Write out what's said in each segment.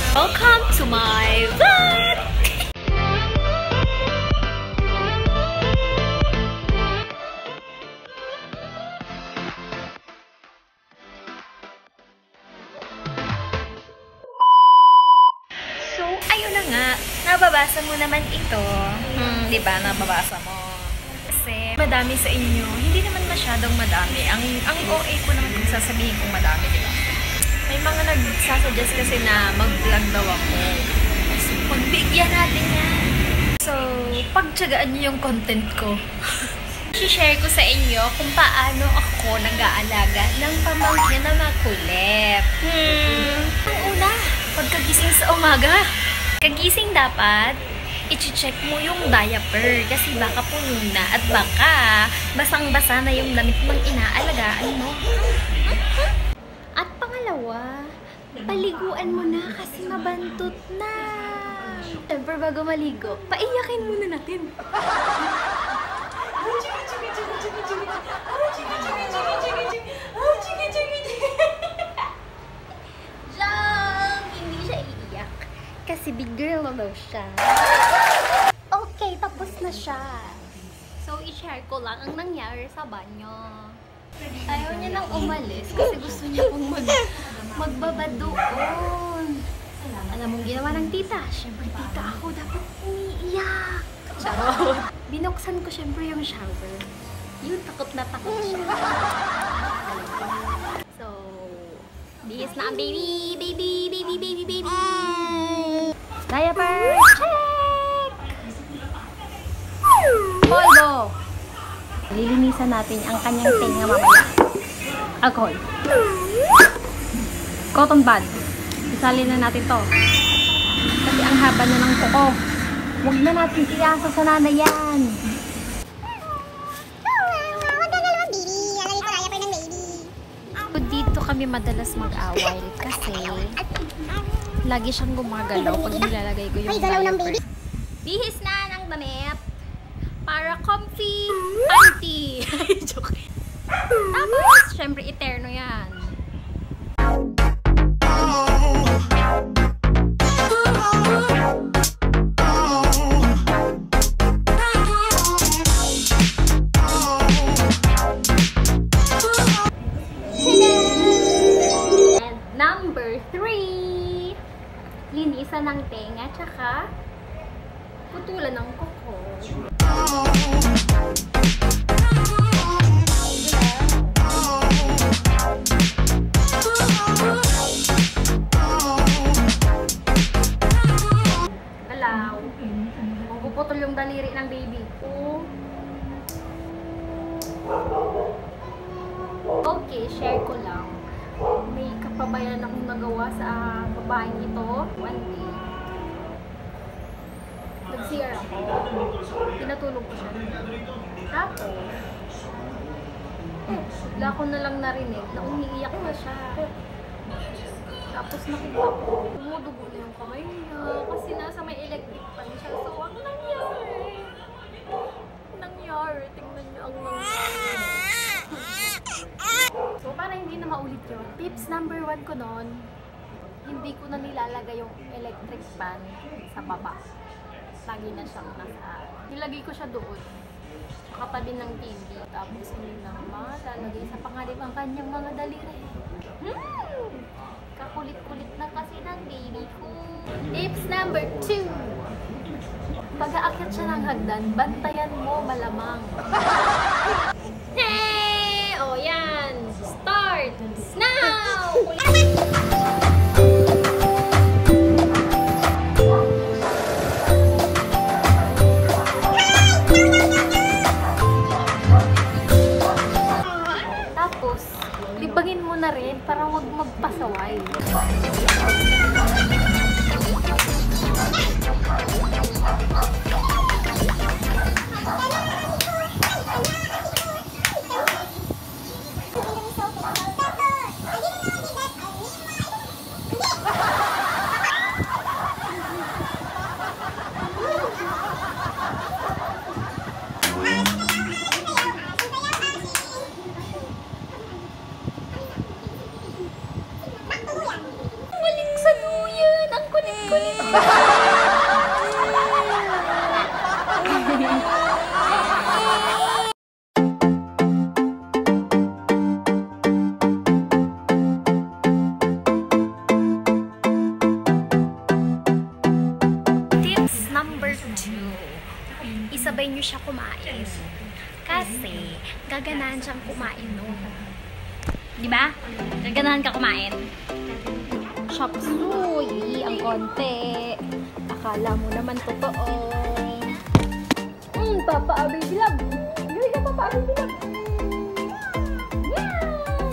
Welcome to my vlog! So, ayun na nga. Nababasa mo naman ito. Diba? Nababasa mo. Kasi, madami sa inyo. Hindi naman masyadong madami. Ang OA ko naman kung sasabihin kong madami, diba? May mga nagsasuggest kasi na mag-vlog daw ako. So, pagbigyan natin yan. So, pagtsagaan niyo yung content ko. I-share ko sa inyo kung paano ako nag-aalaga ng pamangkin na makulit. Ang una, pagkagising sa umaga. Kagising dapat, i-check mo yung diaper kasi baka puno na at baka basang-basa na yung damit mong inaalagaan mo. At pangalawa, paliguan mo na kasi mabantot na. Siyempre bago maligo, paiyakin muna natin. Joke! Hindi siya iiyak. Kasi big girl na daw siya. Okay, tapos na siya. So, i-share ko lang ang nangyari sa banyo. Ayaw niya nang umalis kasi gusto niya pong magbabad doon. Alam mong ginawa ng tita. Siyempre, tita ako dapat umiiyak. Charot. Binuksan ko siyempre yung shower. Yun, takot na takot siya. So, bihis na ang baby. Baby. Diaper, check! Polvo! Lilinisan natin ang kanyang tenga mamaya. Alcohol. Cotton bud. Isalin na natin to. Kasi ang haba na ng kuko. Huwag na natin iasa sa nanay yan. Dito kami madalas mag-away kasi lagi siyang gumagalaw pag nilalagay ko yung diaper. Bihis na ng damit para comfy panty. Joke. Tapos, syempre, eterno yan. Number 3, linisan ng tenga tsaka putulan ng kuko. Alaw. Magpuputol yung daliri ng baby ko. Okay, share ko lang. May kapabayan akong nagawa sa babaeng ito. One day, nag-CR ako. Pinatulog ko siya. Tapos, bigla ko na lang narinig na umiiyak na siya. Tapos nakita ko, tumudugo na yung kamay niya. Kasi nasa may electric pan siya. So, ang nangyari? Tingnan niyo ang nangyari. So, para hindi na maulit yun, tips number 1 ko noon, hindi ko na nilalagay yung electric fan sa baba. Lagi na siyang nilagay ko siya doon. Katabi ng TV. Tapos, hindi na malalagay sa pangalip ang kanyang mga daliri. Kakulit-kulit na kasi ng baby ko. Tips number 2. Pag-aakyat siya ng hagdan, bantayan mo malamang. Hey! O yan! Start! Now! Tapos, libangin mo na rin para huwag magpasaway. Tips number 2. Isabay nyo siya kumain. Kasi, gaganahan siyang kumain nun. Diba? Gaganahan ka kumain. Chop suey, ang konti. Akala mo naman totoo. Papa Abibilab. Gawin ka, Papa Abibilab.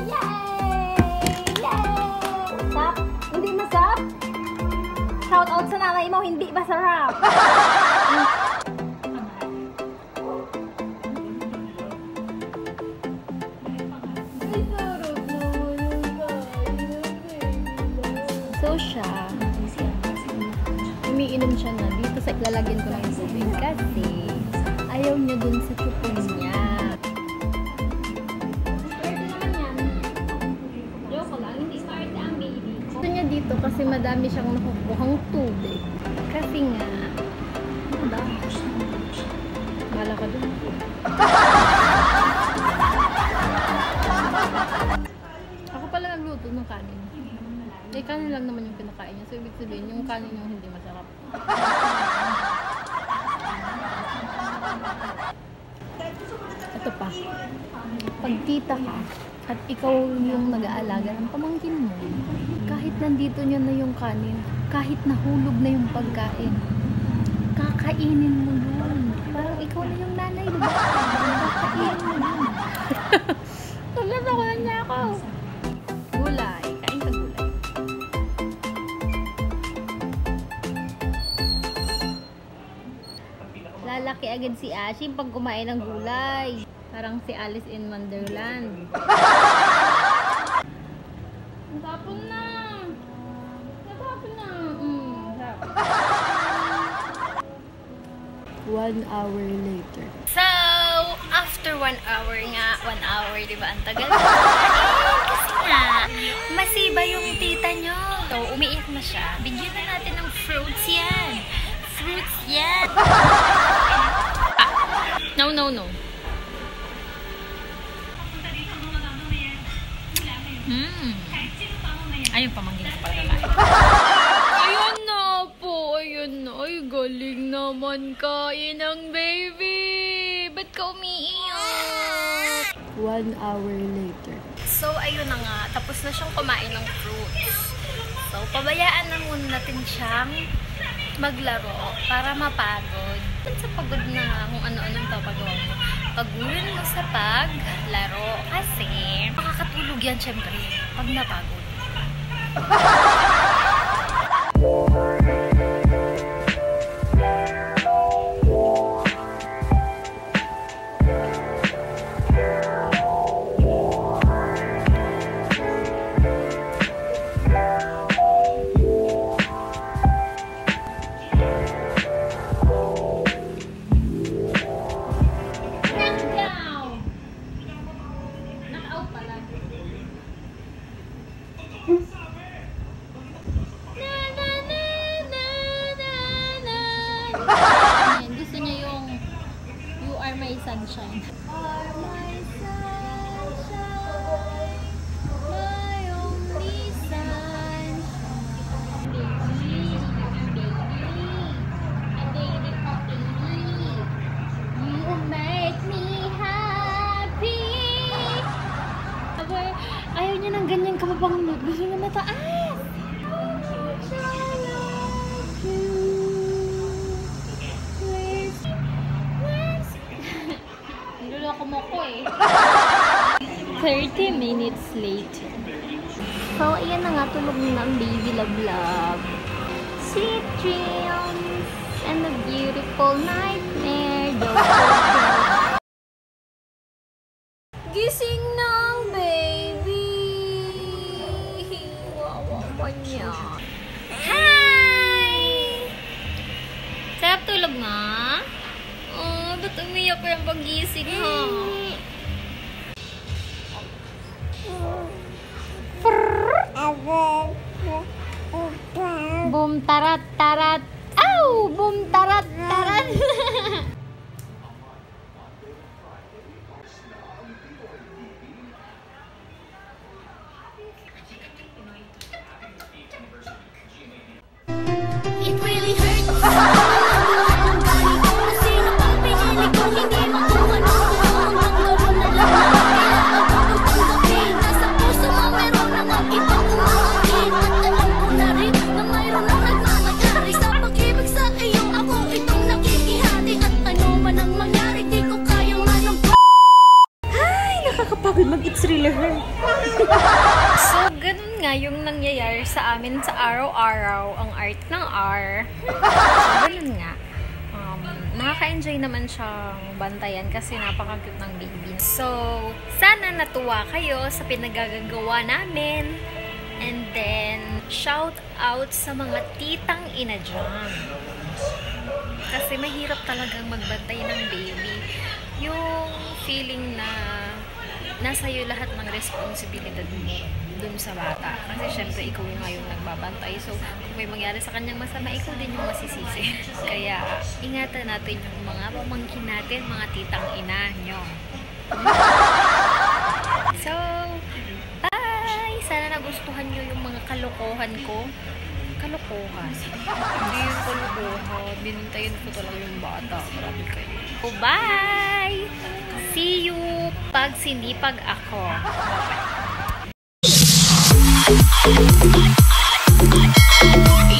Yay! Yay! Masap? Hindi masap? Shout out sa nanay mo, hindi masarap. So siya, umiinom siya na dito sa ilalagyan ko ng tubig kasi ayaw niya dun sa chupon niya. Swerte naman yan. Joke lang, hindi swerte ang baby. Gusto niya dito kasi madami siyang nakukuhang tubig. Kasi nga, ano ba? Bala ka dun. Ako pala nagluto ng kanin. Eh, kanin lang naman yung pinakain niya. So, ibig sabihin, yung kanin yung hindi masarap. Ito pa. Pag tita ka, at ikaw yung nag-aalaga ng pamangkin mo, kahit nandito niya na yung kanin, kahit nahulog na yung pagkain, kakainin mo yun. Parang ikaw na yung nanay, diba? Kakainin mo yun. Tulad ako na niya ako. Gulay. Kain ka gulay. Lalaki agad si Ashi pag kumain ng gulay. Parang si Alice in Wonderland. Natapon na! Natapon na! Sarap. 1 hour later. So, after 1 hour nga, 1 hour, diba? Ang tagal na. Kasi nga, masiba yung tita nyo. So, umiiyak na siya. Bigyan na natin ng fruits yan. Fruits yan. No, no, no. Ayun, pamangkin ko pala kakain. Ayun na po, ayun na. Ay, galing naman kain ng baby. Ba't ka umiiyak? 1 hour later. So, ayun na nga. Tapos na siyang kumain ng fruits. So, pabayaan na muna natin siyang maglaro para mapagod. Dun sa pagod na kung ano-anong papagawa mo. Pagulan mo sa paglaro kasi makakatulog yan syempre pag napagod. Gusto niya yung You Are My Sunshine. Are my sunshine, my only sunshine. You make me happy. Ayaw niya ng ganyan kababang note. Gusto niya mataas. Niloloko mo ko eh. 30 minutes later. So, ayan na nga, tulog na ang baby love. Sweet dreams and a beautiful nightmare. Gising na ang baby. Wawa pa niya. Hi! Sarap tulog na? Oh, ba't umiyak ko yung pag-gising ha? Boom tarat tarat. Ow! Boom tarat tarat. It really hurts. Ang galing ko kasi napapinili ko hindi makuha ng buong magkaroon na lang. Kailangan ko tanggapin. Nasa puso mo meron namang ibang umaangkin. At alam ko na rin na mayroon ang nagmamayari sa pag-ibig sa iyo. Ako itong nakikihati at ano man ang mangyari di ko kayang manong. Ay, nakakapagod mag-It's Really Her. So, ganun nga yung nangyayari sa amin sa araw-araw, ang art ng R. So, ganun nga. Nakaka-enjoy naman siyang bantayan kasi napaka-cute ng baby. So, sana natuwa kayo sa pinagagagawa namin. And then, shout out sa mga titang ina dyan. Kasi mahirap talagang magbantay ng baby. Yung feeling na nasa iyo lahat ng responsibilidad mo dun sa bata. Kasi syempre, ikaw nga yung nagbabantay. So, kung may mangyari sa kanyang masama, ikaw din yung masisisi. Kaya, ingatan natin yung mga pamangkin natin, mga titang ina nyo. So, bye! Sana nagustuhan nyo yung mga kalokohan ko. Kalokohan. Hindi yung kalokohan. Binuntayin ko talaga yung bata. Grabe kayo. So, bye! See you pag sinipag ako. Bye.